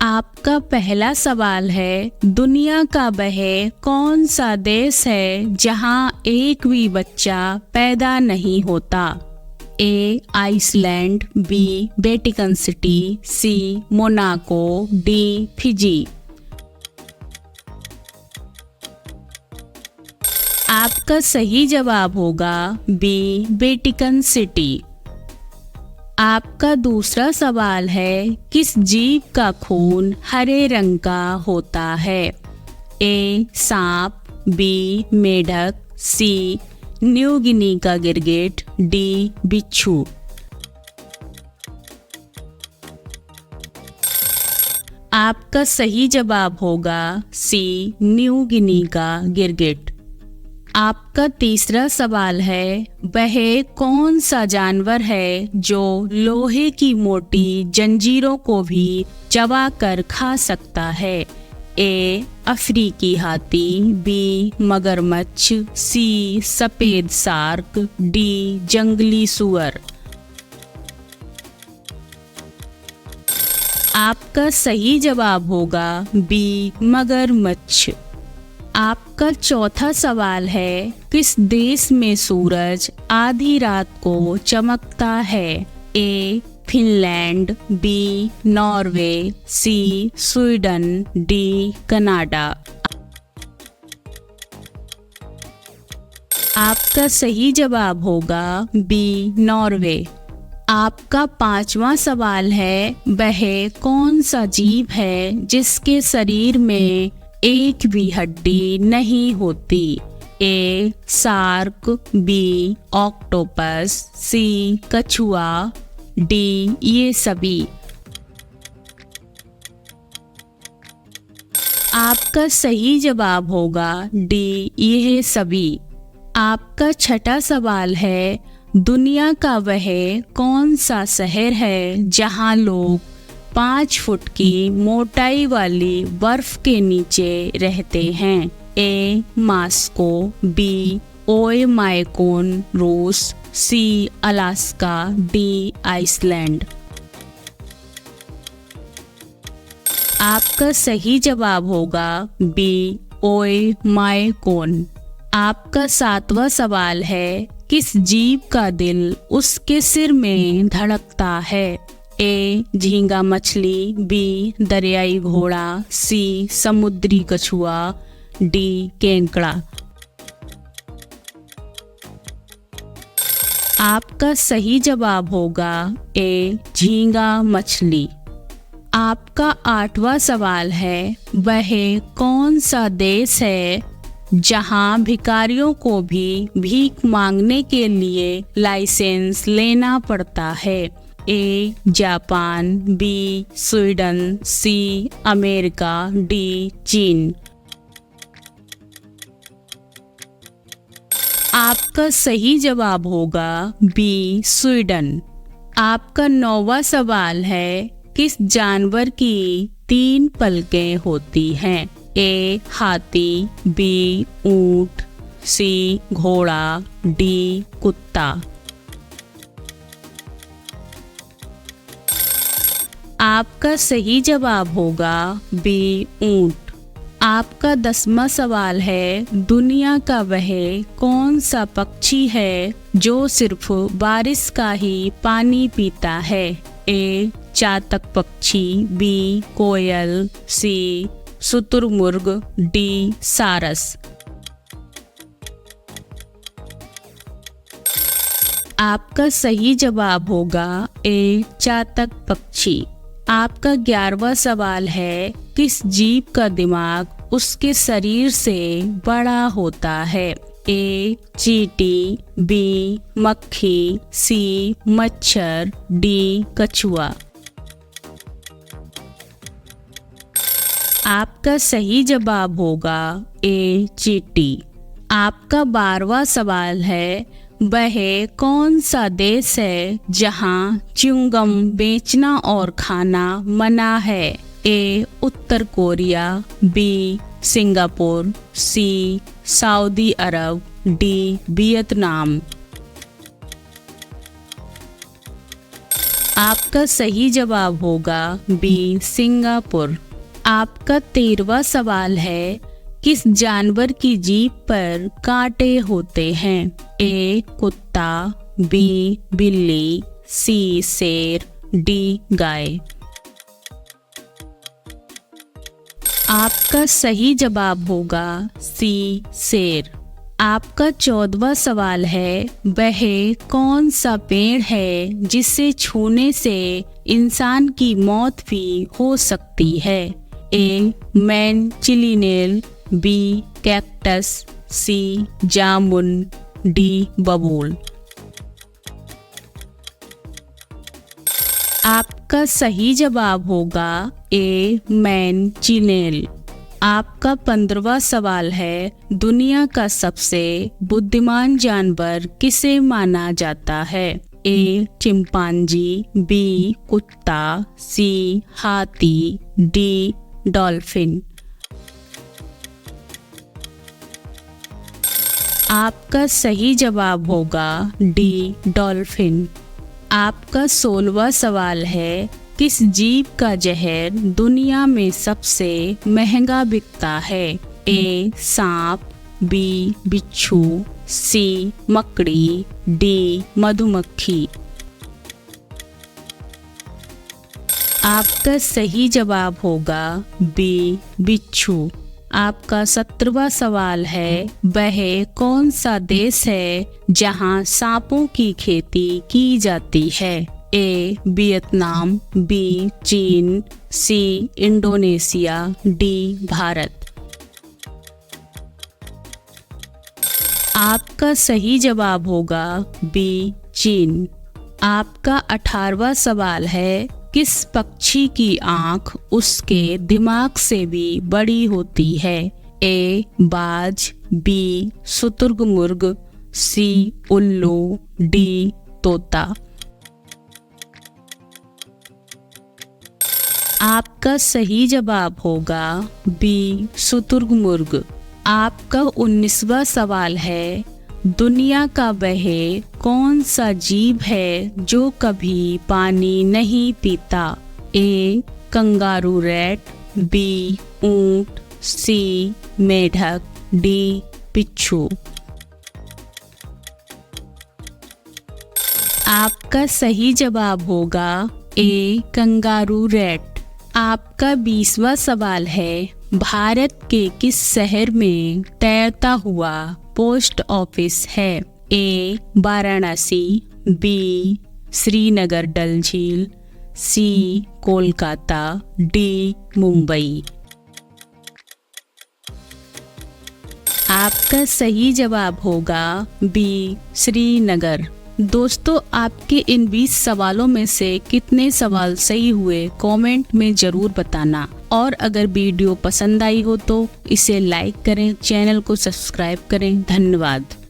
आपका पहला सवाल है, दुनिया का वह कौन सा देश है जहां एक भी बच्चा पैदा नहीं होता? ए आइसलैंड, बी वेटिकन सिटी, सी मोनाको, डी फिजी। आपका सही जवाब होगा बी वेटिकन सिटी। आपका दूसरा सवाल है, किस जीव का खून हरे रंग का होता है? ए सांप, बी मेढक, सी न्यू गिनी का गिरगिट, डी बिच्छू। आपका सही जवाब होगा सी न्यू गिनी का गिरगिट। आपका तीसरा सवाल है, वह कौन सा जानवर है जो लोहे की मोटी जंजीरों को भी चबा कर खा सकता है? ए अफ्रीकी हाथी, बी मगरमच्छ, सी सफेद शार्क, डी जंगली सुअर। आपका सही जवाब होगा बी मगरमच्छ। आपका चौथा सवाल है, किस देश में सूरज आधी रात को चमकता है? ए फिनलैंड, बी नॉर्वे, सी स्वीडन, डी कनाडा। आपका सही जवाब होगा बी नॉर्वे। आपका पांचवा सवाल है, वह कौन सा जीव है जिसके शरीर में एक भी हड्डी नहीं होती? ए शार्क, बी ऑक्टोपस, सी कछुआ, डी ये सभी। आपका सही जवाब होगा डी यह सभी। आपका छठा सवाल है, दुनिया का वह कौन सा शहर है जहां लोग 5 फुट की मोटाई वाली बर्फ के नीचे रहते हैं? ए मास्को, बी ओएमाइकोन रूस, सी अलास्का, डी आइसलैंड। आपका सही जवाब होगा बी ओएमाइकोन। आपका सातवां सवाल है, किस जीव का दिल उसके सिर में धड़कता है? ए झींगा मछली, बी दरियाई घोड़ा, सी समुद्री कछुआ, डी केकड़ा। आपका सही जवाब होगा ए झींगा मछली। आपका आठवां सवाल है, वह कौन सा देश है जहां भिखारियों को भी भीख मांगने के लिए लाइसेंस लेना पड़ता है? A Japan, B Sweden, C America, D चीन। आपका सही जवाब होगा बी स्वीडन। आपका 9वां सवाल है, किस जानवर की 3 पलकें होती हैं? ए हाथी, बी ऊंट, सी घोड़ा, डी कुत्ता। आपका सही जवाब होगा बी ऊंट। आपका 10वां सवाल है, दुनिया का वह कौन सा पक्षी है जो सिर्फ बारिश का ही पानी पीता है? ए चातक पक्षी, बी कोयल, सी शुतुरमुर्ग, डी सारस। आपका सही जवाब होगा ए चातक पक्षी। आपका 11वां सवाल है, किस जीव का दिमाग उसके शरीर से बड़ा होता है? ए चींटी, बी मक्खी, सी मच्छर, डी कछुआ। आपका सही जवाब होगा ए चींटी। आपका 12वां सवाल है, वह कौन सा देश है जहां च्युइंगम बेचना और खाना मना है? ए उत्तर Korea, B Singapore, C Saudi अरब, डी वियतनाम। आपका सही जवाब होगा बी सिंगापुर। आपका 13वां सवाल है, किस जानवर की जीभ पर कांटे होते हैं? ए कुत्ता, बी बिल्ली, सी शेर, डी गाय। आपका सही जवाब होगा सी शेर। आपका 14वां सवाल है, वह कौन सा पेड़ है जिसे छूने से इंसान की मौत भी हो सकती है? ए मैन चिलीनेल, बी कैक्टस, सी जामुन, डी बबूल। आपका सही जवाब होगा ए मैन चिनेल। आपका 15वां सवाल है, दुनिया का सबसे बुद्धिमान जानवर किसे माना जाता है? ए चिंपांजी, बी कुत्ता, सी हाथी, डी डॉल्फिन। आपका सही जवाब होगा डी डॉल्फिन। आपका 16वां सवाल है, किस जीव का जहर दुनिया में सबसे महंगा बिकता है? ए सांप, बी बिच्छू, सी मकड़ी, डी मधुमक्खी। आपका सही जवाब होगा बी बिच्छू। आपका 17वां सवाल है, वह कौन सा देश है जहां सांपों की खेती की जाती है? ए वियतनाम, बी चीन, सी इंडोनेशिया, डी भारत। आपका सही जवाब होगा बी चीन। आपका 18वां सवाल है, किस पक्षी की आंख उसके दिमाग से भी बड़ी होती है? ए बाज, बी शुतुरमुर्ग, सी उल्लू, डी तोता। आपका सही जवाब होगा बी शुतुरमुर्ग। आपका 19वां सवाल है, दुनिया का वह कौन सा जीव है जो कभी पानी नहीं पीता? ए कंगारू रैट, बी ऊंट, सी मेढक, डी बिच्छू। आपका सही जवाब होगा ए कंगारू रैट। आपका 20वां सवाल है, भारत के किस शहर में तैरता हुआ पोस्ट ऑफिस है? ए वाराणसी, बी श्रीनगर डल झील, सी कोलकाता, डी मुंबई। आपका सही जवाब होगा बी श्रीनगर। दोस्तों, आपके इन 20 सवालों में से कितने सवाल सही हुए कमेंट में जरूर बताना। और अगर वीडियो पसंद आई हो तो इसे लाइक करें, चैनल को सब्सक्राइब करें। धन्यवाद।